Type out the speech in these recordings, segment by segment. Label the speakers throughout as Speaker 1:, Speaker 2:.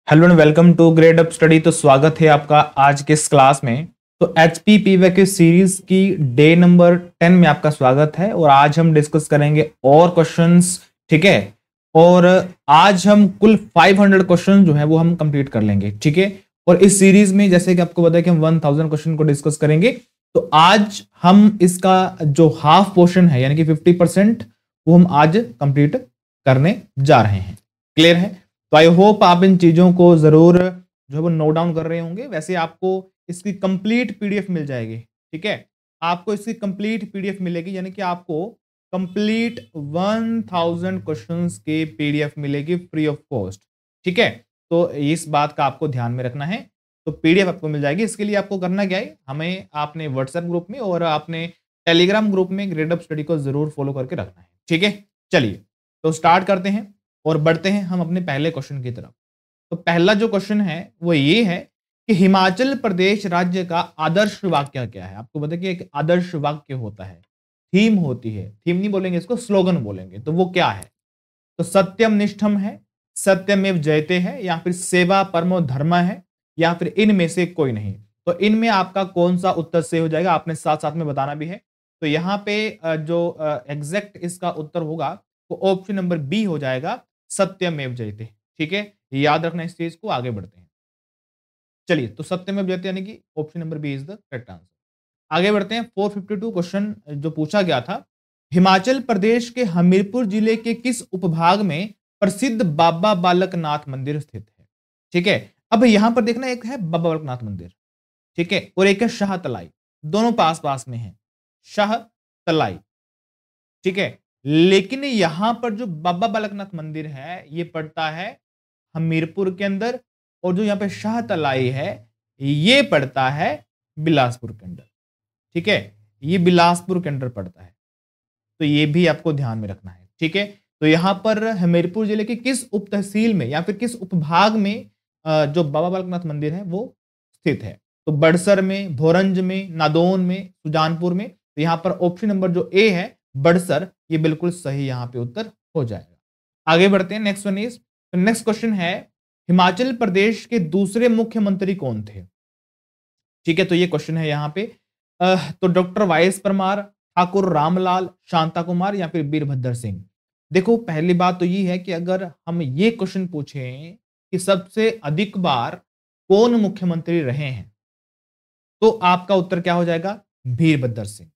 Speaker 1: Hello and welcome to Gradeup study. तो स्वागत है आपका आज के इस क्लास में। तो एचपी पीवाईक्यू सीरीज की डे नंबर 10 में आपका स्वागत है और आज हम डिस्कस करेंगे और क्वेश्चंस। ठीक है, और आज हम कुल 500 क्वेश्चन जो है वो हम कंप्लीट कर लेंगे। ठीक है, और इस सीरीज में जैसे कि आपको पता है कि हम 1000 क्वेश्चन को डिस्कस करेंगे, तो आज हम इसका जो हाफ पोर्शन है यानी कि 50% वो हम आज कंप्लीट करने जा रहे हैं। क्लियर है? तो आई होप आप इन चीजों को जरूर जो है वो नोट डाउन कर रहे होंगे। वैसे आपको इसकी कंप्लीट पीडीएफ मिल जाएगी। ठीक है, आपको इसकी कंप्लीट पीडीएफ मिलेगी, यानी कि आपको कंप्लीट 1000 क्वेश्चंस के पीडीएफ मिलेगी फ्री ऑफ कॉस्ट। ठीक है, तो इस बात का आपको ध्यान में रखना है। तो पीडीएफ आपको मिल जाएगी। इसके लिए आपको करना क्या है, हमें आपने व्हाट्सएप ग्रुप में और आपने टेलीग्राम ग्रुप में ग्रेड अप स्टडी को जरूर फॉलो करके रखना है। ठीक है, चलिए तो स्टार्ट करते हैं और बढ़ते हैं हम अपने पहले क्वेश्चन की तरफ। तो पहला जो क्वेश्चन है वो ये है कि हिमाचल प्रदेश राज्य का आदर्श वाक्य क्या है। आपको पता है कि एक आदर्श वाक्य होता है, थीम होती है, थीम नहीं बोलेंगे इसको, स्लोगन बोलेंगे। तो वो क्या है? तो सत्यम निष्ठम है, सत्यमेव जयते है, या फिर सेवा परमो धर्म है, या फिर इनमें से कोई नहीं। तो इनमें आपका कौन सा उत्तर सही हो जाएगा, आपने साथ साथ में बताना भी है। तो यहाँ पे जो एग्जैक्ट इसका उत्तर होगा वो ऑप्शन नंबर बी हो जाएगा, सत्यमेव जयते। ठीक है, याद रखना इस चीज को। आगे बढ़ते हैं। चलिए, तो सत्यमेव जयते यानी कि option number B is the correct answer. आगे बढ़ते हैं। 452 क्वेश्चन जो पूछा गया था, हिमाचल प्रदेश के हमीरपुर जिले के किस उपभाग में प्रसिद्ध बाबा बालकनाथ मंदिर स्थित है? ठीक है, अब यहां पर देखना, एक है बाबा बालकनाथ मंदिर, ठीक है, और एक है शाह तलाई। दोनों पास पास में है, शाह तलाई। ठीक है, लेकिन यहां पर जो बाबा बालकनाथ मंदिर है ये पड़ता है हमीरपुर के अंदर, और जो यहाँ पे शाह तलाई है ये पड़ता है बिलासपुर के अंदर। ठीक है, ये बिलासपुर के अंदर पड़ता है। तो ये भी आपको ध्यान में रखना है। ठीक है, तो यहां पर हमीरपुर जिले के किस उप तहसील में या फिर किस उपभाग में जो बाबा बालकनाथ मंदिर है वो स्थित है? तो बड़सर में, भोरंज में, नादौन में, सुजानपुर में। तो यहां पर ऑप्शन नंबर जो ए है बड़सर, ये बिल्कुल सही यहां पे उत्तर हो जाएगा। आगे बढ़ते हैं। Next one is, next question है, हिमाचल प्रदेश के दूसरे मुख्यमंत्री कौन थे? ठीक है, तो ये क्वेश्चन है यहाँ पे। तो डॉक्टर वाईएस परमार, ठाकुर रामलाल, शांता कुमार, या फिर वीरभद्र सिंह। देखो, पहली बात तो ये है कि अगर हम ये क्वेश्चन पूछें कि सबसे अधिक बार कौन मुख्यमंत्री रहे हैं, तो आपका उत्तर क्या हो जाएगा? वीरभद्र सिंह।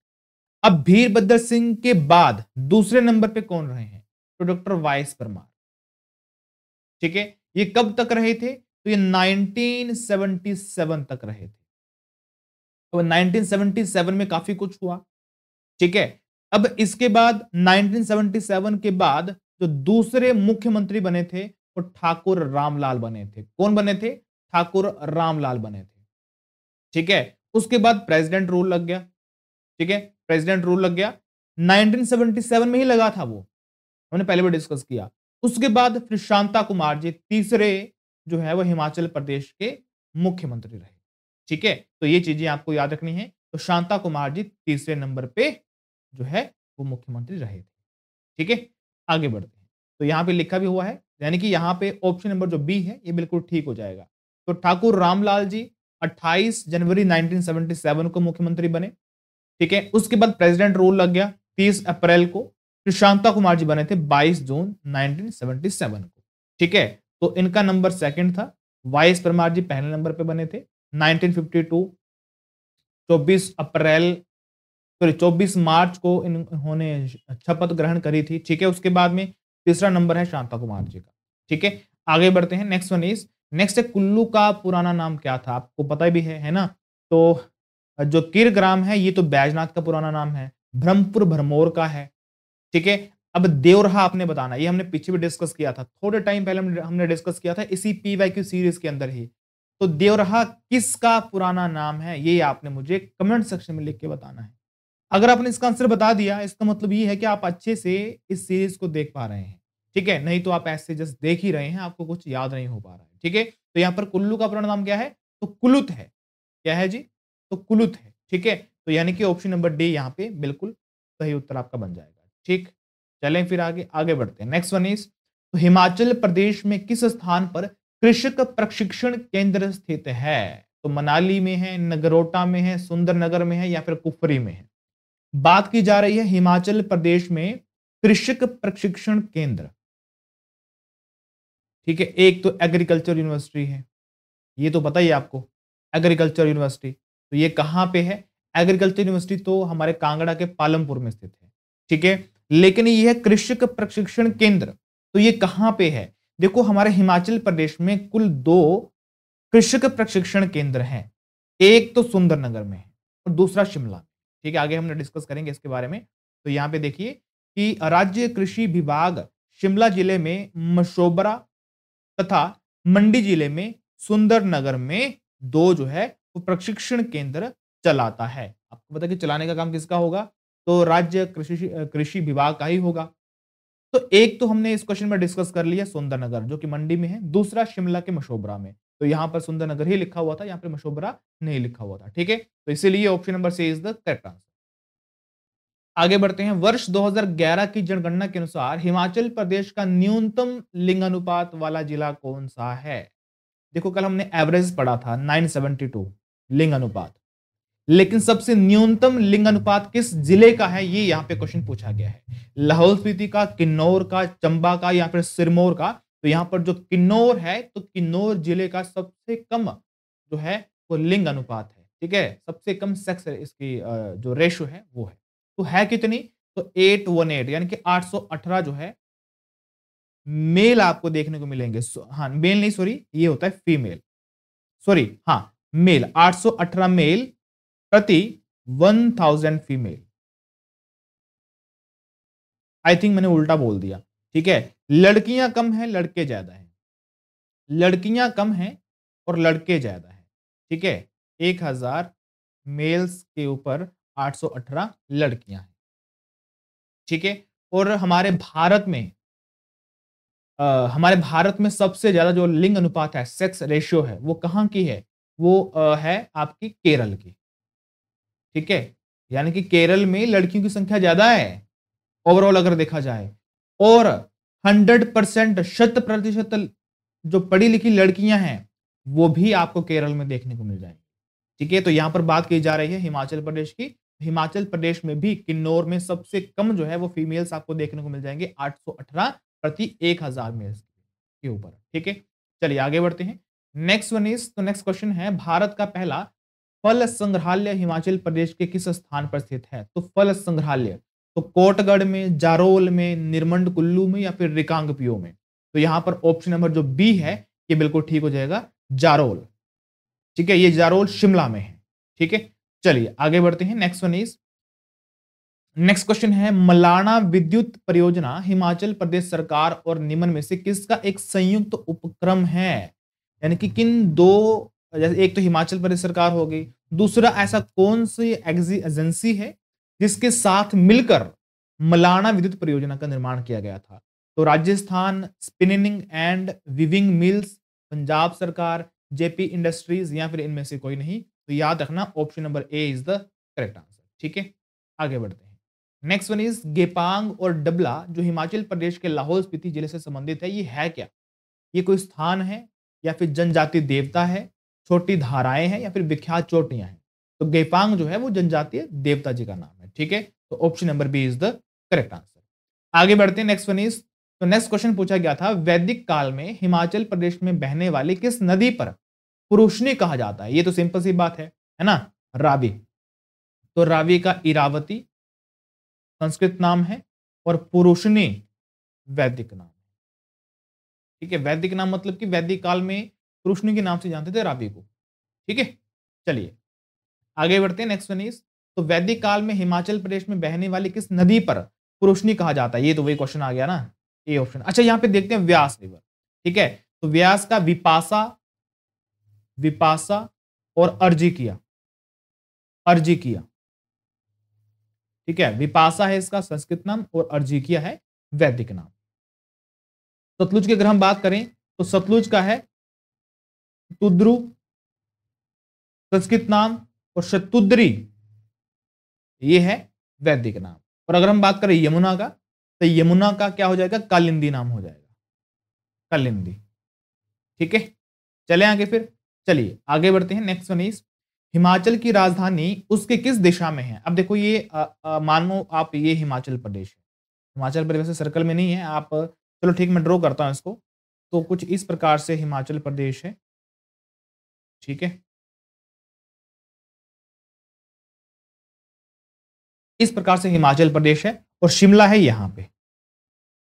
Speaker 1: अब वीरभद्र सिंह के बाद दूसरे नंबर पे कौन रहे हैं? तो डॉक्टर वाईएस परमार। ठीक है, ये कब तक रहे थे? तो ये 1977 तक रहे थे। तो 1977 में काफी कुछ हुआ। ठीक है, अब इसके बाद 1977 के बाद जो दूसरे मुख्यमंत्री बने थे वो ठाकुर रामलाल बने थे। कौन बने थे? ठाकुर रामलाल बने थे। ठीक है, उसके बाद प्रेसिडेंट रूल लग गया। ठीक है, प्रेसिडेंट रूल लग गया 1977 में ही लगा था वो, हमने पहले भी डिस्कस किया। उसके बाद फिर शांता कुमार जी तीसरे जो है वो हिमाचल प्रदेश के मुख्यमंत्री रहे। ठीक है, तो ये चीजें आपको याद रखनी है। तो शांता कुमार जी तीसरे नंबर पे जो है वो मुख्यमंत्री रहे थे। ठीक है, आगे बढ़ते हैं। तो यहां पे लिखा भी हुआ है, यानी कि यहां पे ऑप्शन नंबर जो बी है ये बिल्कुल ठीक हो जाएगा। तो ठाकुर रामलाल जी 28 जनवरी 1977 को मुख्यमंत्री बने। ठीक है, उसके बाद प्रेसिडेंट रूल लग गया 30 अप्रैल को। फिर शांता कुमार जी बने थे 22 जून 1977 को। ठीक है, तो इनका नंबर सेकंड था। वाईएस परमार जी पहले नंबर पे बने थे 1952, 24 अप्रैल, सॉरी 24 मार्च को इन्होंने शपथ ग्रहण करी थी। ठीक है, उसके बाद में तीसरा नंबर है शांता कुमार जी का। ठीक है, आगे बढ़ते हैं। नेक्स्ट वन इज, नेक्स्ट है कुल्लू का पुराना नाम क्या था? आपको पता भी है ना? तो जो किर ग्राम है ये तो बैजनाथ का पुराना नाम है, ब्रह्मपुर भरमौर का है। ठीक है, अब देवरहा आपने बताना, ये हमने पीछे भी डिस्कस किया था, थोड़े टाइम पहले हमने डिस्कस किया था इसी पीवाईक्यू सीरीज के अंदर ही। तो देवरहा किसका पुराना नाम है, ये आपने मुझे कमेंट सेक्शन में लिख के बताना है। अगर आपने इसका आंसर बता दिया, इसका मतलब ये है कि आप अच्छे से इस सीरीज को देख पा रहे हैं। ठीक है, नहीं तो आप ऐसे जस्ट देख ही रहे हैं, आपको कुछ याद नहीं हो पा रहा है। ठीक है, तो यहाँ पर कुल्लू का पुराना नाम क्या है? तो कुलुत है। क्या है जी? तो कुलुत है। ठीक है, तो यानी कि ऑप्शन नंबर डी यहाँ पे बिल्कुल सही उत्तर आपका बन जाएगा। ठीक, चलें फिर आगे आगे बढ़ते हैं। नेक्स्ट वन इज, तो हिमाचल प्रदेश में किस स्थान पर कृषक प्रशिक्षण केंद्र स्थित है? तो मनाली में है, नगरोटा में है, सुंदरनगर में है या फिर कुफरी में है? बात की जा रही है हिमाचल प्रदेश में कृषक प्रशिक्षण केंद्र। ठीक है, एक तो एग्रीकल्चर यूनिवर्सिटी है, ये तो पता ही है आपको, एग्रीकल्चर यूनिवर्सिटी। तो ये कहां पे है? एग्रीकल्चर यूनिवर्सिटी तो हमारे कांगड़ा के पालमपुर में स्थित है। ठीक है, लेकिन ये है कृषक प्रशिक्षण केंद्र, तो ये कहां पे है? देखो, हमारे हिमाचल प्रदेश में कुल 2 कृषक प्रशिक्षण केंद्र हैं। एक तो सुंदरनगर में है और दूसरा शिमला में। ठीक है, आगे हमने डिस्कस करेंगे इसके बारे में। तो यहां पे देखिए कि राज्य कृषि विभाग शिमला जिले में मशोबरा तथा मंडी जिले में सुंदरनगर में 2 जो है वो प्रशिक्षण केंद्र चलाता है। आपको पता है कि चलाने का काम किसका होगा? तो राज्य कृषि विभाग का ही होगा। तो एक तो हमने इस क्वेश्चन में डिस्कस कर लिया सुंदरनगर जो कि मंडी में है, दूसरा शिमला के मशोबरा में। तो यहां पर सुंदरनगर ही लिखा हुआ था, यहां पर मशोबरा नहीं लिखा हुआ था। ठीक है, तो इसीलिए option number C is the correct answer. आगे बढ़ते हैं। वर्ष 2011 की जनगणना के अनुसार हिमाचल प्रदेश का न्यूनतम लिंगानुपात वाला जिला कौन सा है? देखो, कल हमने एवरेज पढ़ा था 972 लिंग अनुपात, लेकिन सबसे न्यूनतम लिंग अनुपात किस जिले का है, ये यहां पे क्वेश्चन पूछा गया है। लाहौल स्पीति का, किन्नौर का, चंबा का या फिर सिरमौर का? तो यहां पर जो किन्नौर है, तो किन्नौर जिले का सबसे कम जो है वो लिंग अनुपात है। ठीक है, सबसे कम सेक्स इसकी जो रेशो है वो है। तो है कितनी? तो 818 यानी कि 818 जो है मेल आपको देखने को मिलेंगे। हाँ, मेल नहीं, सॉरी, ये होता है फीमेल, सॉरी, हाँ, मेल 818 मेल प्रति 1000 फीमेल। आई थिंक मैंने उल्टा बोल दिया। ठीक है, लड़कियां कम है, लड़के ज्यादा है। लड़कियां कम है और लड़के ज्यादा है। ठीक है, 1000 मेल्स के ऊपर 818 लड़कियां हैं। ठीक है, और हमारे भारत में सबसे ज्यादा जो लिंग अनुपात है, सेक्स रेशियो है, वो कहां की है? वो है आपकी केरल की। ठीक है, यानी कि केरल में लड़कियों की संख्या ज्यादा है ओवरऑल अगर देखा जाए, और 100% 100% जो पढ़ी लिखी लड़कियां हैं वो भी आपको केरल में देखने को मिल जाएंगी। ठीक है, तो यहां पर बात की जा रही है हिमाचल प्रदेश की। हिमाचल प्रदेश में भी किन्नौर में सबसे कम जो है वो फीमेल्स आपको देखने को मिल जाएंगे, 818 प्रति 1000 मेल्स के ऊपर। ठीक है, चलिए आगे बढ़ते हैं। नेक्स्ट वन इज, तो नेक्स्ट क्वेश्चन है, भारत का पहला फल संग्रहालय हिमाचल प्रदेश के किस स्थान पर स्थित है? तो फल संग्रहालय तो कोटगढ़ में, जारोल में, निरमंड कुल्लू में या फिर रिकांगपिओ में? तो यहां पर ऑप्शन नंबर जो बी है ये बिल्कुल ठीक हो जाएगा, जारोल। ठीक है, ये जारोल शिमला में है। ठीक है, चलिए आगे बढ़ते हैं। Next one is, next question है, मलाना विद्युत परियोजना हिमाचल प्रदेश सरकार और निम्न में से किसका एक संयुक्त उपक्रम है? यानी कि किन दो, जैसे एक तो हिमाचल प्रदेश सरकार हो गई, दूसरा ऐसा कौन सी एजेंसी है जिसके साथ मिलकर मलाना विद्युत परियोजना का निर्माण किया गया था? तो Rajasthan spinning and weaving mills, Punjab सरकार, जेपी इंडस्ट्रीज या फिर इनमें से कोई नहीं? तो याद रखना option number A is the correct answer. ठीक है, आगे बढ़ते हैं। नेक्स्ट वन इज, गेपांग और डबला जो हिमाचल प्रदेश के लाहौल स्पीति जिले से संबंधित है, ये है क्या? ये कोई स्थान है या फिर जनजातीय देवता है, छोटी धाराएं हैं या फिर विख्यात चोटियां हैं? तो गेपांग जो है वो जनजातीय देवता जी का नाम है। ठीक है, तो option number B is the correct answer. आगे बढ़ते हैं। नेक्स्ट वन इज, तो नेक्स्ट क्वेश्चन पूछा गया था, वैदिक काल में हिमाचल प्रदेश में बहने वाली किस नदी पर पुरुषनी कहा जाता है? ये तो सिंपल सी बात है ना, रावी। तो रावी का इरावती संस्कृत नाम है और पुरुषनी वैदिक नाम है। ठीक है, वैदिक नाम मतलब कि वैदिक काल में पुरुषनी के नाम से जानते थे रावी को। ठीक है, चलिए आगे बढ़ते हैं। नेक्स्ट वन इज, तो वैदिक काल में हिमाचल प्रदेश में बहने वाली किस नदी पर पुरुषनी कहा जाता है? ये तो वही क्वेश्चन आ गया ना, ए ऑप्शन। अच्छा, यहां पे देखते हैं व्यास रिवर। ठीक है, तो व्यास का विपासा, विपासा और अर्जिकिया, अर्जिकिया। ठीक है, विपासा है इसका संस्कृत नाम और अर्जिकिया है वैदिक नाम। सतलुज की अगर हम बात करें तो सतलुज का है तुद्रु संस्कृत नाम और शतुद्री ये है वैदिक नाम। और अगर हम बात करें यमुना का, तो यमुना का क्या हो जाएगा? कालिंदी नाम हो जाएगा, कालिंदी। ठीक है, चले आगे फिर। चलिए आगे बढ़ते हैं। नेक्स्ट वन इज हिमाचल की राजधानी उसके किस दिशा में है? अब देखो ये मानो आप ये हिमाचल प्रदेश है। हिमाचल प्रदेश वैसे सर्कल में नहीं है, आप चलो ठीक मैं ड्रॉ करता हूँ इसको। तो कुछ इस प्रकार से हिमाचल प्रदेश है, ठीक है। इस प्रकार से हिमाचल प्रदेश है और शिमला है यहाँ पे,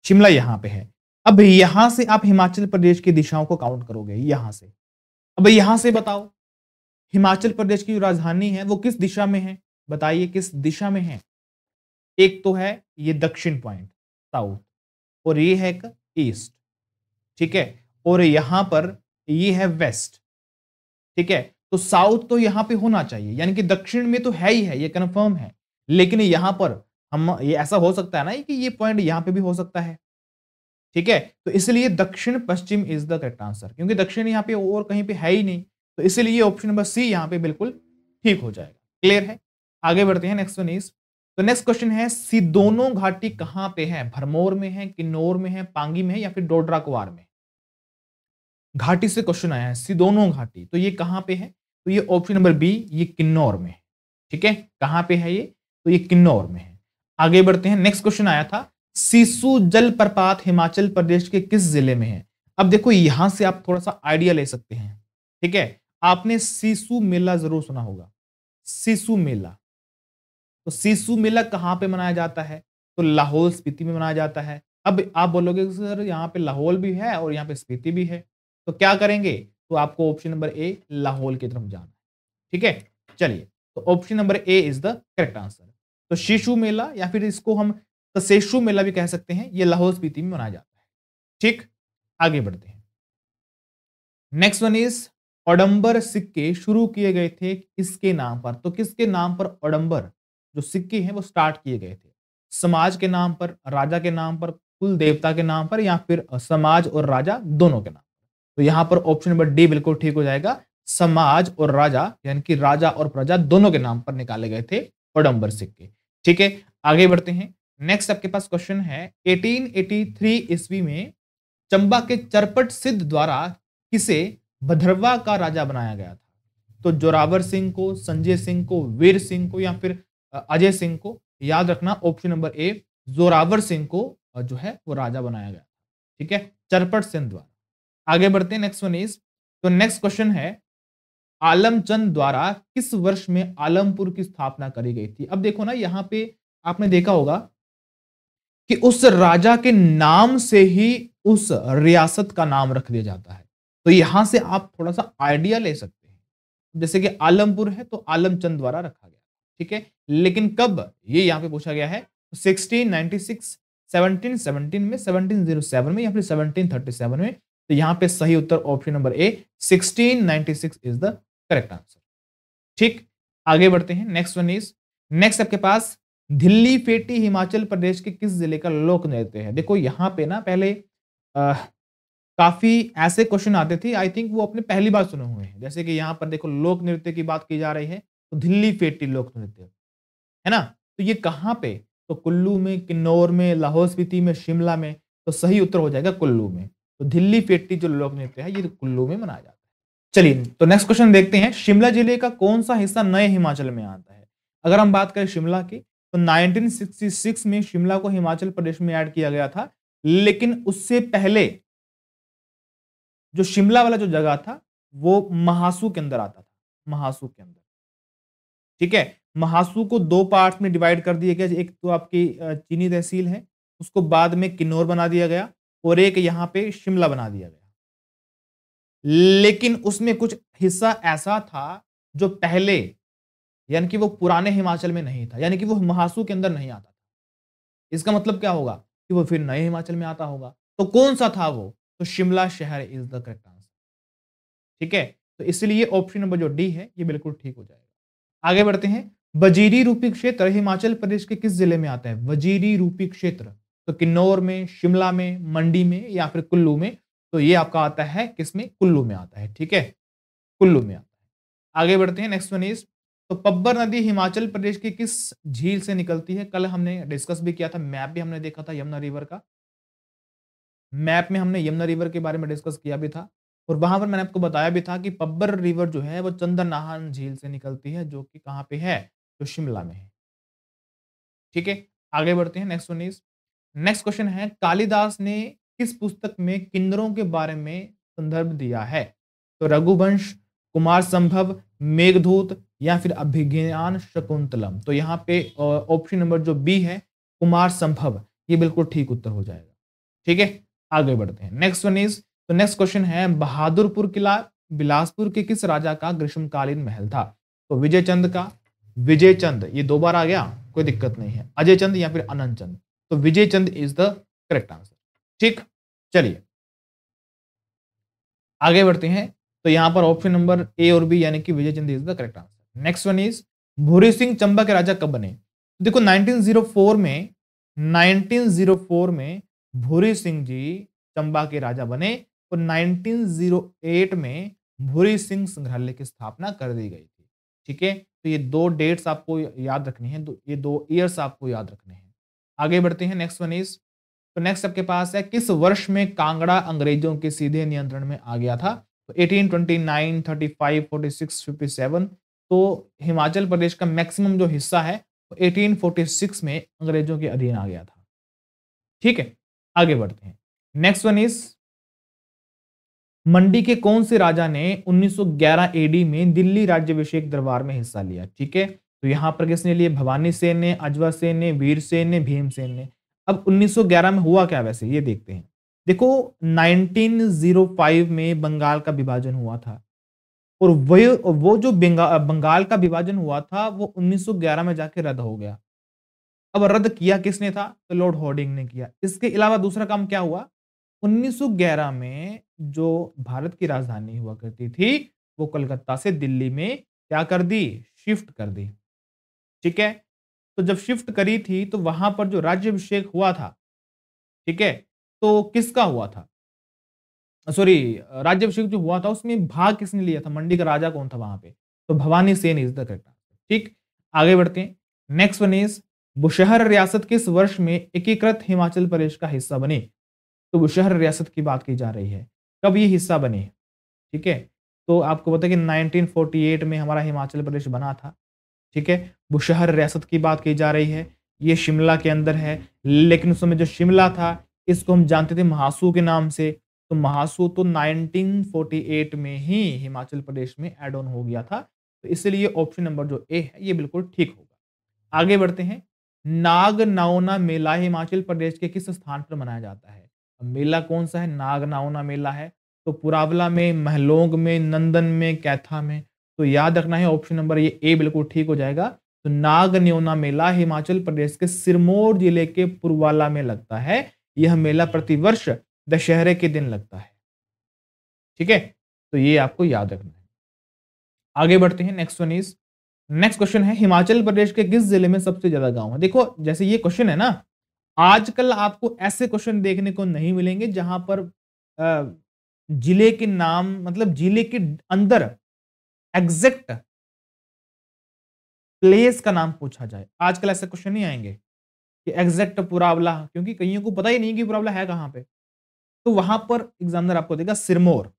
Speaker 1: शिमला यहाँ पे है। अब यहां से आप हिमाचल प्रदेश की दिशाओं को काउंट करोगे यहां से। अब यहां से बताओ हिमाचल प्रदेश की जो राजधानी है वो किस दिशा में है? बताइए किस दिशा में है? एक तो है ये दक्षिण पॉइंट साउथ, और ये है एक ईस्ट, ठीक है, और यहां पर ये है वेस्ट, ठीक है। तो साउथ तो यहां पे होना चाहिए, यानी कि दक्षिण में तो है ही है, ये कंफर्म है। लेकिन यहां पर हम ये ऐसा हो सकता है ना कि ये पॉइंट यहां पे भी हो सकता है, ठीक है। तो इसलिए दक्षिण पश्चिम इज द करेक्ट आंसर, क्योंकि दक्षिण यहाँ पे और कहीं पे है ही नहीं। तो इसलिए ऑप्शन नंबर सी यहाँ पे बिल्कुल ठीक हो जाएगा। क्लियर है? आगे बढ़ते हैं। नेक्स्ट वन इज, तो नेक्स्ट क्वेश्चन है सिदोनो घाटी कहां पे है? भरमौर में है, किन्नौर में है, पांगी में है, या फिर डोडरा कुआर में? घाटी से क्वेश्चन आया है, सिदोनो घाटी, तो ये कहां पे है? तो ये ऑप्शन नंबर बी, ये किन्नौर में है, ठीक है। कहां पे है ये? तो ये किन्नौर में है। आगे बढ़ते हैं। नेक्स्ट क्वेश्चन आया था सिसु जलप्रपात हिमाचल प्रदेश के किस जिले में है? अब देखो यहां से आप थोड़ा सा आइडिया ले सकते हैं, ठीक है। आपने सिसु मेला जरूर सुना होगा, सिसु मेला। तो सिसु मेला कहां पे मनाया जाता है? तो लाहौल स्पीति में मनाया जाता है। अब आप बोलोगे कि सर यहाँ पे लाहौल भी है और यहाँ पे स्पीति भी है, तो क्या करेंगे? तो आपको ऑप्शन नंबर ए लाहौल की तरफ जाना है, ठीक है। चलिए, तो option number A is the correct answer. तो शिशु मेला या फिर इसको हम तसेशु मेला भी कह सकते हैं, ये लाहौल स्पीति में मनाया जाता है, ठीक। आगे बढ़ते हैं। नेक्स्ट वन इज ओडंबर सिक्के शुरू किए गए थे किसके नाम पर? तो किसके नाम पर ओडंबर जो सिक्के हैं वो स्टार्ट किए गए थे? समाज के नाम पर, राजा के नाम पर, कुल देवता के नाम पर, या फिर समाज और राजा दोनों के नाम पर? तो यहां पर ऑप्शन नंबर डी बिल्कुल ठीक हो जाएगा। समाज और राजा, यानी कि राजा और प्रजा दोनों के नाम पर निकाले गए थे ओडंबर सिक्के, ठीक है। आगे बढ़ते हैं। नेक्स्ट आपके पास क्वेश्चन है 1883 ईस्वी में चंबा के चरपट सिद्ध द्वारा किसे भद्रवा का राजा बनाया गया था? तो जोरावर सिंह को, संजय सिंह को, वीर सिंह को, या फिर अजय सिंह को? याद रखना ऑप्शन नंबर ए, जोरावर सिंह को जो है वो राजा बनाया गया, ठीक है, चरपट सिंह द्वारा। आगे बढ़ते हैं। नेक्स्ट वन इज, तो नेक्स्ट क्वेश्चन है आलमचंद द्वारा किस वर्ष में आलमपुर की स्थापना करी गई थी? अब देखो ना यहां पे आपने देखा होगा कि उस राजा के नाम से ही उस रियासत का नाम रख दिया जाता है। तो यहां से आप थोड़ा सा आइडिया ले सकते हैं। जैसे कि आलमपुर है तो आलमचंद द्वारा रखा गया, ठीक है। लेकिन कब, ये यहां पे पूछा गया है 1696, 1717 में, 1707 में, या फिर 1737 में? तो यहां पे सही उत्तर option number A 1696 is the correct answer, ठीक। आगे बढ़ते हैं। नेक्स्ट वन इज, नेक्स्ट आपके पास दिल्ली फेटी हिमाचल प्रदेश के किस जिले का लोक नृत्य है? देखो यहाँ पे ना पहले काफी ऐसे क्वेश्चन आते थे, आई थिंक वो अपने पहली बार सुने हुए हैं। जैसे कि यहाँ पर देखो लोक नृत्य की बात की जा रही है, तो दिल्ली फेटी लोक नृत्य है ना, तो ये कहाँ पे? तो कुल्लू में, किन्नौर में, लाहौल स्पीति में, शिमला में? तो सही उत्तर हो जाएगा कुल्लू में। तो दिल्ली फेटी जो लोक नृत्य है ये कुल्लू में मनाया जाता है। चलिए, तो नेक्स्ट क्वेश्चन देखते हैं। शिमला जिले का कौन सा हिस्सा नए हिमाचल में आता है? अगर हम बात करें शिमला की, तो 1966 में शिमला को हिमाचल प्रदेश में ऐड किया गया था। लेकिन उससे पहले जो शिमला वाला जो जगह था वो महासू के अंदर आता था, महासू के अंदर, ठीक है। महासू को दो पार्ट में डिवाइड कर दिया गया। एक तो आपकी चीनी तहसील है, उसको बाद में किन्नौर बना दिया गया, और एक यहाँ पे शिमला बना दिया गया। लेकिन उसमें कुछ हिस्सा ऐसा था जो पहले, यानी कि वो पुराने हिमाचल में नहीं था, यानी कि वो महासू के अंदर नहीं आता था। इसका मतलब क्या होगा कि वो फिर नए हिमाचल में आता होगा। तो कौन सा था वो? तो शिमला शहर इज द करेक्ट आंसर, ठीक है। तो इसलिए ऑप्शन नंबर जो डी है ये बिल्कुल ठीक हो जाएगा। आगे बढ़ते हैं। वजीरी रूपी क्षेत्र हिमाचल प्रदेश के किस जिले में आता है? वजीरी रूपी क्षेत्र, तो किन्नौर में, शिमला में, मंडी में, या फिर कुल्लू में? तो ये आपका आता है किसमें? कुल्लू में आता है, ठीक है, कुल्लू में आता है। आगे बढ़ते हैं। नेक्स्ट वन इज, तो पब्बर नदी हिमाचल प्रदेश की किस झील से निकलती है? कल हमने डिस्कस भी किया था, मैप भी हमने देखा था यमुना रिवर का, मैप में हमने यमुना रिवर के बारे में डिस्कस किया भी था। और वहां पर मैंने आपको बताया भी था कि पब्बर रिवर जो है वो चंद्रनाहन झील से निकलती है, जो कि कहाँ पे है, जो शिमला में है। ठीक है, आगे बढ़ते हैं। नेक्स्ट क्वेश्चन है, कालिदास ने किस पुस्तक में किन्नरों के बारे में संदर्भ दिया है? तो रघुवंश, कुमार संभव, मेघदूत या फिर अभिज्ञान शकुंतलम। तो यहाँ पे ऑप्शन नंबर जो बी है, कुमार संभव, ये बिल्कुल ठीक उत्तर हो जाएगा। ठीक है, आगे बढ़ते हैं। नेक्स्ट क्वेश्चन है, बहादुरपुर किला बिलासपुर के किस राजा का ग्रीष्मकालीन महल था? तो विजय चंद का, विजय चंद, ये दो बार आ गया, कोई दिक्कत नहीं है, अजय चंद या फिर अनंत चंद। तो विजय Chand is the correct answer. ठीक, चलिए आगे बढ़ते हैं। तो यहां पर ऑप्शन नंबर ए और बी यानी कि Vijay Chand is the correct answer. Next one is, Bhuri Singh Chamba के राजा कब बने? देखो 1904 में भूरी सिंह जी चंबा के राजा बने और 1908 में भूरी सिंह संग्रहालय की स्थापना कर दी गई थी। ठीक है, तो ये दो डेट्स आपको याद रखनी है, ये दो ईयर्स आपको याद रखने हैं। आगे बढ़ते हैं। नेक्स्ट वन इज, तो नेक्स्ट आपके पास है, किस वर्ष में कांगड़ा अंग्रेजों के सीधे नियंत्रण में आ गया था? तो 1829, 35, 46, 57। तो हिमाचल प्रदेश का मैक्सिमम जो हिस्सा है वो 1846 में अंग्रेजों के अधीन आ गया था। ठीक है, आगे बढ़ते हैं। नेक्स्ट वन इज, मंडी के कौन से राजा ने 1911 एडी में दिल्ली राज्याभिषेक दरबार में हिस्सा लिया? ठीक है, तो यहां पर किसने लिए? भवानी सेन ने, अजवा सेन ने, वीर सेन ने, भीमसेन ने। अब 1911 में हुआ क्या वैसे, ये देखते हैं। देखो 1905 में बंगाल का विभाजन हुआ था और वो जो बंगाल का विभाजन हुआ था वो 1911 में जाके रद्द हो गया। अब रद्द किया किसने था? तो लॉर्ड हॉर्डिंग ने किया। इसके अलावा दूसरा काम क्या हुआ? 1911 में जो भारत की राजधानी हुआ करती थी वो कलकत्ता से दिल्ली में क्या कर दी? शिफ्ट कर दी। ठीक है, तो जब शिफ्ट करी थी तो वहां पर जो राज्याभिषेक हुआ था, ठीक है, तो किसका हुआ था? सॉरी, राज्याभिषेक जो हुआ था उसमें भाग किसने लिया था? मंडी का राजा कौन था वहां पे? तो Bhavani Sen is the correct answer. ठीक, आगे बढ़ते हैं। नेक्स्ट वन इज, बुशहर रियासत किस वर्ष में एकीकृत हिमाचल प्रदेश का हिस्सा बनी? तो बुशहर रियासत की बात की जा रही है, कब ये हिस्सा बनी? ठीक है, तो आपको पता है कि 1948 में हमारा हिमाचल प्रदेश बना था। ठीक है, बुशहर रियासत की बात की जा रही है, ये शिमला के अंदर है, लेकिन उस समय जो शिमला था इसको हम जानते थे महासू के नाम से। तो महासू तो 1948 में ही हिमाचल प्रदेश में एड ऑन हो गया था, तो इसलिए ऑप्शन नंबर जो ए है ये बिल्कुल ठीक होगा। आगे बढ़ते हैं। नागनाओना मेला हिमाचल प्रदेश के किस स्थान पर मनाया जाता है? अब मेला कौन सा है? नागनाओना मेला है। तो पुरावला में, महलोंग में, नंदन में, कैथा में। तो याद रखना है ऑप्शन नंबर ये ए बिल्कुल ठीक हो जाएगा। तो नागन्योना मेला हिमाचल प्रदेश के सिरमौर जिले के पुरवाला में लगता है। यह मेला प्रतिवर्ष दशहरे के दिन लगता है। ठीक है, तो ये आपको याद रखना है। आगे बढ़ते हैं। नेक्स्ट क्वेश्चन है, हिमाचल प्रदेश के किस जिले में सबसे ज्यादा गांव है? देखो जैसे ये क्वेश्चन है ना, आजकल आपको ऐसे क्वेश्चन देखने को नहीं मिलेंगे जहां पर जिले के नाम, मतलब जिले के अंदर एग्जैक्ट प्लेस का नाम पूछा जाए। आजकल ऐसे क्वेश्चन नहीं आएंगे कि एग्जैक्ट पुरावला, क्योंकि कईयों को पता ही नहीं कि पुरावला है कहां पे। तो वहां पर एग्जामिनर आपको देगा सिरमौर।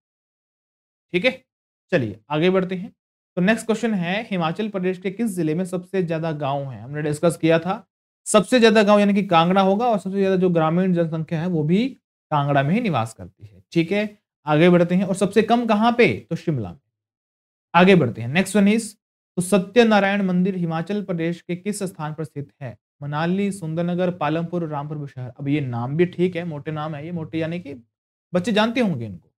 Speaker 1: ठीक है, चलिए आगे बढ़ते हैं। तो नेक्स्ट क्वेश्चन है, हिमाचल प्रदेश के किस जिले में सबसे ज्यादा गांव है? हमने डिस्कस किया था, सबसे ज्यादा गांव यानी कि कांगड़ा होगा, और सबसे ज्यादा जो ग्रामीण जनसंख्या है वो भी कांगड़ा में ही निवास करती है। ठीक है, आगे बढ़ते हैं। और सबसे कम कहां पे? तो शिमला में। आगे बढ़ते हैं। नेक्स्ट वन इज, तो सत्यनारायण मंदिर हिमाचल प्रदेश के किस स्थान पर स्थित है? मनाली, सुंदरनगर, पालमपुर, रामपुर बुशहर। अब ये नाम भी ठीक है, मोटे नाम है ये, मोटे यानी कि बच्चे जानते होंगे इनको,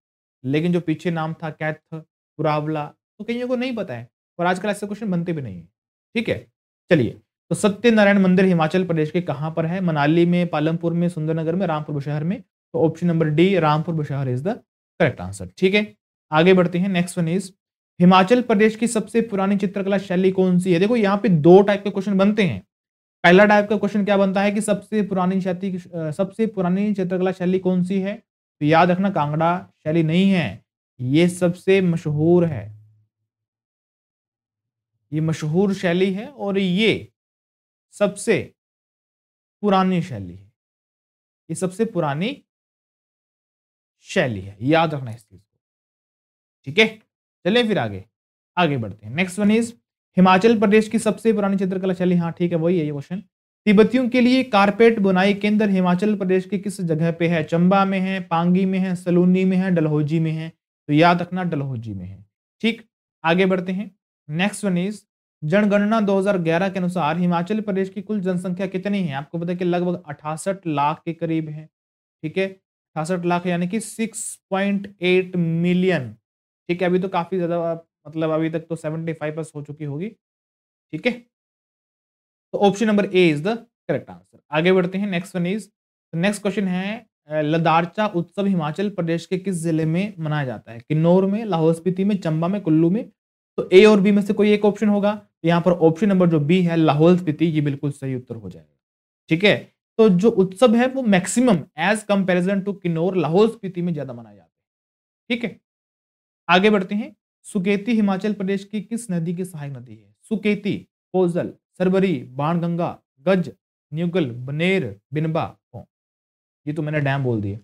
Speaker 1: लेकिन जो पीछे नाम था कैथ, पुरावला, तो कईयों को नहीं पता है और आजकल ऐसे क्वेश्चन बनते भी नहीं है। ठीक है, चलिए, तो सत्यनारायण मंदिर हिमाचल प्रदेश के कहां पर है? मनाली में, पालमपुर में, सुंदरनगर में, रामपुर बुशहर में। तो option number D Rampur Bushahr is the correct answer. ठीक है, आगे बढ़ते हैं। Next one is, Himachal Pradesh की सबसे पुरानी चित्रकला शैली कौन सी है? देखो यहाँ पे दो टाइप के क्वेश्चन बनते हैं। पहला टाइप का क्वेश्चन क्या बनता है कि सबसे पुरानी चित्रकला शैली कौन सी है? तो याद रखना कांगड़ा शैली नहीं है, ये सबसे मशहूर है, ये मशहूर शैली है और ये सबसे पुरानी शैली है, ये सबसे पुरानी शैली है, याद रखना इस चीज को। ठीक है, चलिए फिर आगे आगे बढ़ते हैं। Next one is Himachal Pradesh की सबसे पुरानी चित्रकला शैली, हाँ ठीक है वही है ये क्वेश्चन। तिब्बतियों के लिए कारपेट बुनाई केंद्र हिमाचल प्रदेश की किस जगह पे है? चंबा में है, पांगी में है, सलूनी में है, डलहौजी में है? तो याद रखना डलहौजी में है। ठीक, आगे बढ़ते हैं। नेक्स्ट वन इज जनगणना 2011 के अनुसार हिमाचल प्रदेश की कुल जनसंख्या कितनी है? आपको पता है कि लगभग 68 लाख के करीब है। ठीक है, 68 लाख यानी कि 6.8 मिलियन। ठीक है, अभी तो काफी ज्यादा, मतलब अभी तक तो 75 प्लस हो चुकी होगी। ठीक है, तो option number A is the correct answer. आगे बढ़ते हैं। Next one is, next question है लदारचा उत्सव हिमाचल प्रदेश के किस जिले में मनाया जाता है? किन्नौर में, लाहौल स्पीति में, चंबा में, कुल्लू में? तो ए और बी में से कोई एक ऑप्शन होगा। यहाँ पर ऑप्शन नंबर जो बी है लाहौल स्पीति, ये बिल्कुल सही उत्तर हो जाएगा। ठीक है, तो जो उत्सव है वो maximum as comparison to Kinnaur Lahaul Spiti में ज्यादा मनाया जाता है। ठीक है, आगे बढ़ते हैं। सुकेती हिमाचल प्रदेश की किस नदी की सहायक नदी है? सुकेती, कोजल, सरबरी, बाणगंगा, गज, न्यूगल, बनेर, बिनबा, कौन? ये तो मैंने डैम बोल दिए।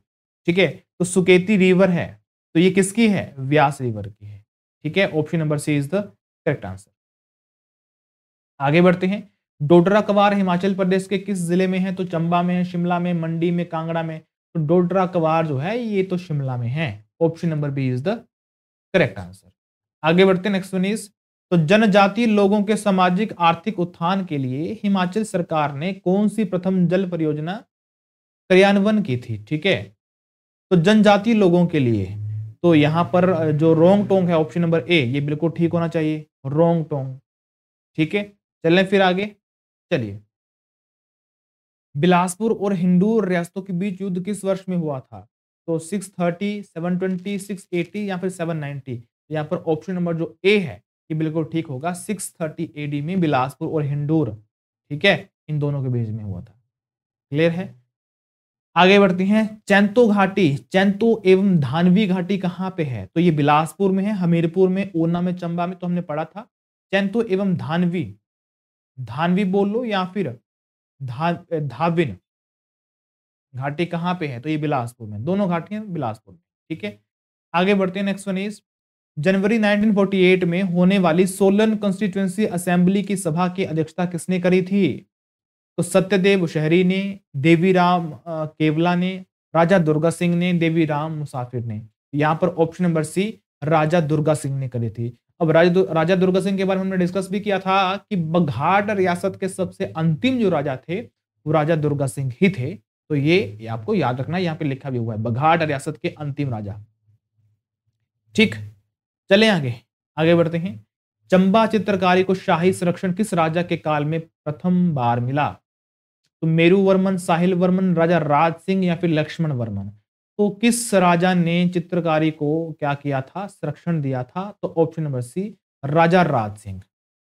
Speaker 1: ठीक है, तो सुकेती रिवर है, तो ये किसकी है? व्यास रिवर की है। ठीक है, option number C is the correct answer. आगे बढ़ते हैं। डोडरा कवार हिमाचल प्रदेश के किस जिले में है? तो चंबा में है, शिमला में, मंडी में, कांगड़ा में? तो डोडरा कवार जो है ये तो शिमला में है। Option number B is the correct answer. आगे बढ़ते हैं। नेक्स्ट वन इज, तो जनजातीय लोगों के सामाजिक आर्थिक उत्थान के लिए हिमाचल सरकार ने कौन सी प्रथम जल परियोजना क्रियान्वयन की थी? ठीक है, तो जनजातीय लोगों के लिए, तो यहां पर जो रोंग टोंग है ऑप्शन नंबर ए, ये बिल्कुल ठीक होना चाहिए, रोंग टोंग। ठीक है, चलें फिर आगे। चलिए, बिलासपुर और हिंदूर रियासतों के बीच युद्ध किस वर्ष में हुआ था? तो 630, 720, 680 या फिर 790? यहाँ पर ऑप्शन नंबर जो ए है ये बिल्कुल ठीक होगा। 630 एडी में बिलासपुर और हिंदूर, ठीक है, इन दोनों के बीच में हुआ था। क्लियर है? आगे बढ़ते हैं। चैंतो घाटी, चैंतो एवं धानवी घाटी कहां पे है? तो ये बिलासपुर में है, हमीरपुर में, ऊना में, चंबा में, तो हमने पढ़ा था। चैंतो एवं धानवी, धानवी बोल लो या फिर धाविन घाटी कहां पे है? तो ये बिलासपुर में, दोनों घाटियां बिलासपुर में। ठीक है, आगे बढ़ते हैं। नेक्स्ट वन इज, जनवरी 1948 में होने वाली सोलन कॉन्स्टिट्यूएंसी असेंबली की सभा की अध्यक्षता किसने करी थी? तो सत्यदेव शहरी ने, देवीराम केवला ने, राजा दुर्गा सिंह ने, देवीराम मुसाफिर ने? यहां पर ऑप्शन नंबर सी राजा दुर्गा सिंह ने करी थी। अब राजा दुर्गा सिंह के बारे में हमने डिस्कस भी किया था कि बघाट रियासत के सबसे अंतिम जो राजा थे वो राजा दुर्गा सिंह ही थे। तो ये आपको याद रखना, यहाँ पे लिखा भी हुआ है, बघाट रियासत के अंतिम राजा। ठीक, चलें आगे, आगे बढ़ते हैं। चंबा चित्रकारी को शाही संरक्षण किस राजा के काल में प्रथम बार मिला? तो मेरू वर्मन, साहिल वर्मन, राजा राज सिंह या फिर लक्ष्मण वर्मन? तो किस राजा ने चित्रकारी को क्या किया था? संरक्षण दिया था? तो ऑप्शन नंबर सी राजा राज सिंह।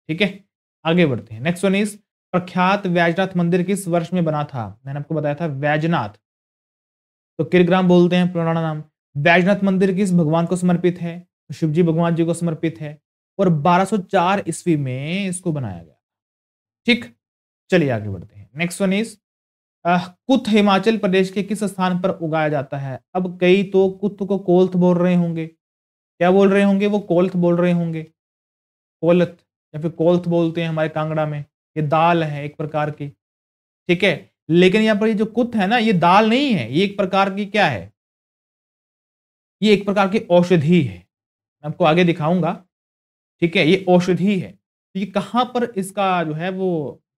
Speaker 1: ठीक है, आगे बढ़ते हैं। नेक्स्ट वन इज, प्रख्यात वैजनाथ मंदिर किस वर्ष में बना था? मैंने आपको बताया था वैजनाथ, तो किरग्राम बोलते हैं पुराना नाम। वैजनाथ मंदिर किस भगवान को समर्पित है? तो शिव जी भगवान जी को समर्पित है और 1204 ईस्वी में इसको बनाया गया। ठीक, चलिए आगे बढ़ते हैं। Next one is, कुथ Himachal Pradesh के किस स्थान पर उगाया जाता है? अब कई तो कुथ को कोल्थ बोल रहे होंगे, क्या बोल रहे होंगे? वो कोल्थ बोल रहे होंगे, कोलथ या फिर कोल्थ बोलते हैं हमारे कांगड़ा में। ये दाल है एक प्रकार की। ठीक है, लेकिन यहाँ पर ये जो कुथ है ना, ये दाल नहीं है, ये एक प्रकार की क्या है? ये एक प्रकार की औषधि है, मैं आपको आगे दिखाऊंगा। ठीक है, ये औषधि है। तो ये कहां पर इसका जो है वो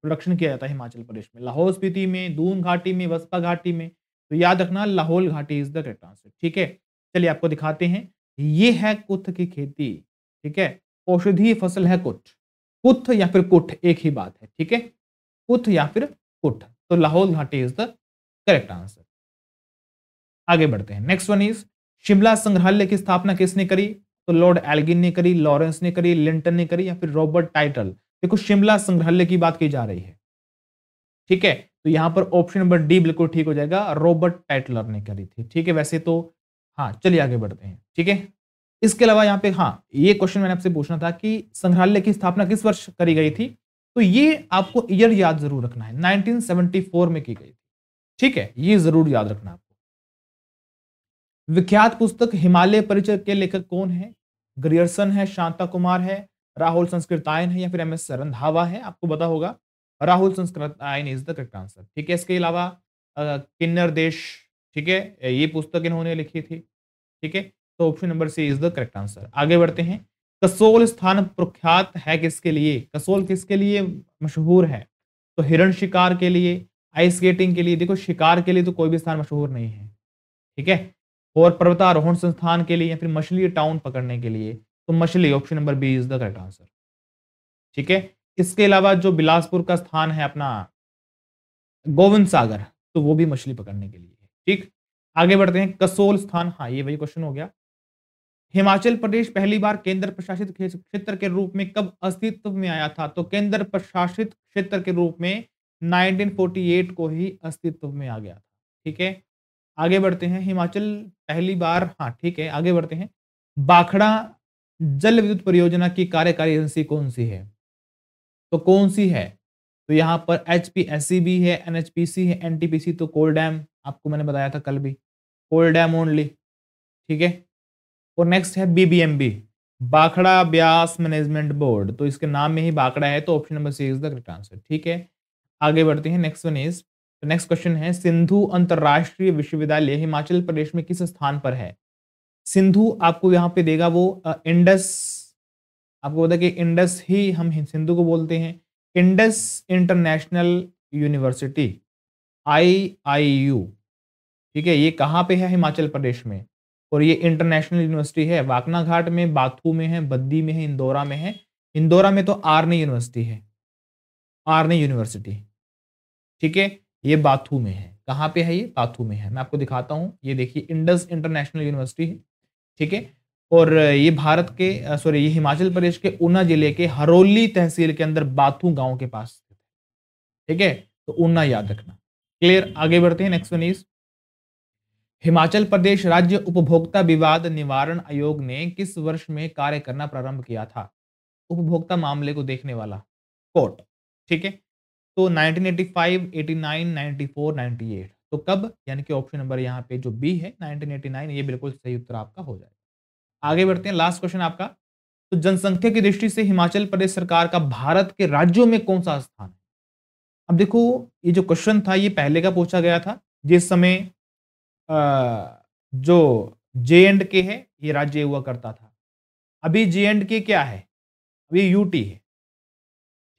Speaker 1: प्रोडक्शन किया जाता है? हिमाचल प्रदेश में, लाहौल स्पीति में, दून घाटी में, बसपा घाटी में? तो याद रखना लाहौल घाटी इज द करेक्ट आंसर। ठीक है, चलिए आपको दिखाते हैं। ये है कुथ की खेती। ठीक है, औषधीय फसल है कुथ। कुथ या फिर कुठ एक ही बात है। ठीक है, कुथ या फिर कुठ, तो लाहौल घाटी इज द करेक्ट आंसर। आगे बढ़ते हैं। नेक्स्ट वन इज, शिमला संग्रहालय की स्थापना किसने करी? तो लॉर्ड एल्गिन ने करी, लॉरेंस ने करी, लिंटन ने करी या फिर रॉबर्ट टाइटल? देखो शिमला संग्रहालय की बात की जा रही है। ठीक है, तो यहां पर ऑप्शन नंबर डी बिल्कुल ठीक हो जाएगा, रॉबर्ट टाइटलर ने करी थी। ठीक है, वैसे तो हाँ, चलिए आगे बढ़ते हैं। ठीक है, इसके अलावा यहाँ पे हाँ, ये क्वेश्चन मैंने आपसे पूछना था कि संग्रहालय की स्थापना किस वर्ष करी गई थी? तो ये आपको ईयर याद जरूर रखना है, 1974 में की गई थी। ठीक है, ये जरूर याद रखना आपको। विख्यात पुस्तक हिमालय परिचय के लेखक कौन है? ग्रियर्सन है, शांता कुमार है, राहुल संस्कृतायन है या फिर एम एस रंधावा है? आपको पता होगा Rahul Sankrityayan is the correct answer. ठीक है, इसके अलावा किन्नर देश, ठीक है, ये पुस्तक इन्होंने लिखी थी। ठीक है, तो option number C is the correct answer. आगे बढ़ते हैं। कसोल स्थान प्रख्यात है किसके लिए? कसोल किसके लिए मशहूर है? तो हिरण शिकार के लिए, आइस स्केटिंग के लिए। देखो, शिकार के लिए तो कोई भी स्थान मशहूर नहीं है, ठीक है, और पर्वतारोहण संस्थान के लिए या फिर मछली टाउन पकड़ने के लिए। तो मछली, option number B is the correct answer. ठीक है, इसके अलावा जो बिलासपुर का स्थान है अपना गोविंद सागर, तो वो भी मछली पकड़ने के लिए है। ठीक, आगे बढ़ते हैं। कसोल स्थान, हाँ ये वही क्वेश्चन हो गया। हिमाचल प्रदेश पहली बार केंद्र प्रशासित क्षेत्र के रूप में कब अस्तित्व में आया था? तो केंद्र प्रशासित क्षेत्र के रूप में 1948 को ही अस्तित्व में आ गया था। ठीक है, आगे बढ़ते हैं। हिमाचल पहली बार, हाँ ठीक है, आगे बढ़ते हैं। भाखड़ा जल विद्युत परियोजना की कार्यकारी एजेंसी कौन सी है? तो कौन सी है? तो यहां पर HPSCB है, NHPC है, NTPC, तो कोल डैम, आपको मैंने बताया था कल भी, कोल डैम ओनली। ठीक है, और नेक्स्ट है BBMB, Bhakra Beas management board, तो इसके नाम में ही भाखड़ा है, तो option number C is the correct answer. ठीक है, आगे बढ़ते हैं। Next one is, next question है, सिंधु अंतरराष्ट्रीय विश्वविद्यालय हिमाचल प्रदेश में किस स्थान पर है? सिंधु आपको यहाँ पे देगा वो इंडस, आपको पता है कि इंडस ही हम सिंधु को बोलते हैं। इंडस इंटरनेशनल यूनिवर्सिटी, IIU, ठीक है, ये कहाँ पे है? हिमाचल प्रदेश में। और ये इंटरनेशनल यूनिवर्सिटी है, वाकना घाट में, बाथू में है, बद्दी में है, इंदौरा में है। इंदौरा में तो आर्नी यूनिवर्सिटी है, आर्नी यूनिवर्सिटी। ठीक है, ये बाथू में है। कहाँ पे है? ये बाथू में है। मैं आपको दिखाता हूँ, ये देखिए इंडस इंटरनेशनल यूनिवर्सिटी है। ठीक है, और ये भारत के सॉरी, ये हिमाचल प्रदेश के ऊना जिले के हरोली तहसील के अंदर बाथू गांव के पास स्थित है। ठीक है, तो ऊना याद रखना। क्लियर, आगे बढ़ते हैं। नेक्स्ट वन इज, हिमाचल प्रदेश राज्य उपभोक्ता विवाद निवारण आयोग ने किस वर्ष में कार्य करना प्रारंभ किया था? उपभोक्ता मामले को देखने वाला कोर्ट। ठीक है, तो 1985, 89, 94, 98, तो कब? यानी कि ऑप्शन नंबर यहाँ पे जो बी है 1989, ये बिल्कुल सही उत्तर आपका हो जाएगा। आगे बढ़ते हैं, लास्ट क्वेश्चन आपका। तो जनसंख्या की दृष्टि से हिमाचल प्रदेश सरकार का भारत के राज्यों में कौन सा स्थान है? अब देखो, ये जो क्वेश्चन था ये पहले का पूछा गया था, जिस समय जो J&K है ये राज्य हुआ करता था। अभी J&K क्या है? अभी यूटी है।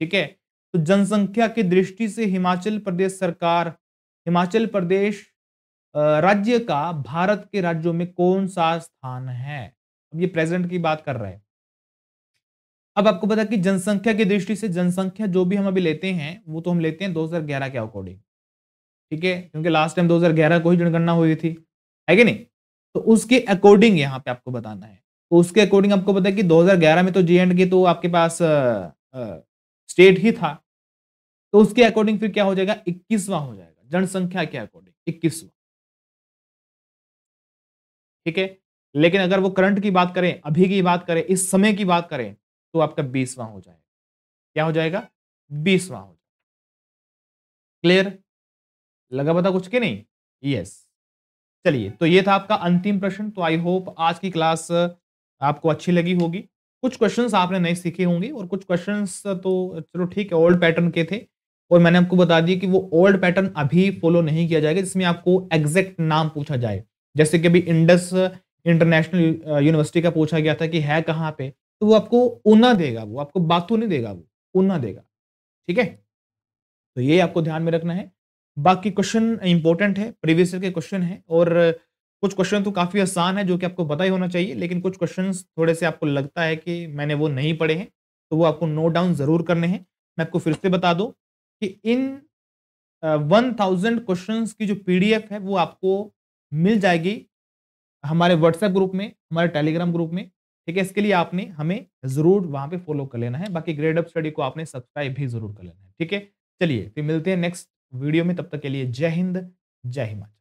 Speaker 1: ठीक है, तो जनसंख्या की दृष्टि से हिमाचल प्रदेश सरकार, हिमाचल प्रदेश राज्य का भारत के राज्यों में कौन सा स्थान है? अब ये प्रेजेंट की बात कर रहे हैं। अब आपको पता है कि जनसंख्या की दृष्टि से, जनसंख्या जो भी हम अभी लेते हैं वो तो हम लेते हैं 2011 के अकॉर्डिंग। ठीक है, क्योंकि लास्ट टाइम 2011 को ही जनगणना हुई थी, है कि नहीं? तो उसके अकॉर्डिंग यहाँ पे आपको बताना है। तो उसके अकॉर्डिंग आपको पता है कि 2011 में तो J&K तो आपके पास स्टेट ही था, तो उसके अकॉर्डिंग फिर क्या हो जाएगा? 21वां हो जाएगा, जनसंख्या के अकॉर्डिंग 21वां। ठीक है, लेकिन अगर वो करंट की बात करें, अभी की बात करें, इस समय की बात करें, तो आपका 20वां हो जाएगा। क्या हो जाएगा? 20वां हो जाएगा। क्लियर, लगा पता कुछ के नहीं? यस। चलिए, तो ये था आपका अंतिम प्रश्न। तो आई होप आज की क्लास आपको अच्छी लगी होगी। कुछ क्वेश्चंस आपने नए सीखे होंगे और कुछ क्वेश्चंस तो चलो ठीक है ओल्ड पैटर्न के थे, और मैंने आपको बता दिया कि वो ओल्ड पैटर्न अभी फॉलो नहीं किया जाएगा जिसमें आपको एग्जैक्ट नाम पूछा जाए। जैसे कि अभी इंडस इंटरनेशनल यूनिवर्सिटी का पूछा गया था कि है कहाँ पे, तो वो आपको ऊना देगा, वो आपको बाथू नहीं देगा, वो ऊना देगा। ठीक है, तो ये आपको ध्यान में रखना है। बाकी क्वेश्चन इंपॉर्टेंट है, प्रीवियस ईयर के क्वेश्चन है, और कुछ क्वेश्चन तो काफी आसान है जो कि आपको पता ही होना चाहिए, लेकिन कुछ क्वेश्चंस थोड़े से आपको लगता है कि मैंने वो नहीं पढ़े हैं, तो वो आपको नोट डाउन जरूर करने हैं। मैं आपको फिर से बता दूं कि इन 1000 क्वेश्चंस की जो PDF है वो आपको मिल जाएगी हमारे व्हाट्सएप ग्रुप में, हमारे टेलीग्राम ग्रुप में। ठीक है, इसके लिए आपने हमें जरूर वहां पे फॉलो कर लेना है। बाकी ग्रेड अप स्टडी को आपने सब्सक्राइब भी जरूर कर लेना है। ठीक है, चलिए फिर मिलते हैं नेक्स्ट वीडियो में, तब तक के लिए जय हिंद, जय हिमाचल।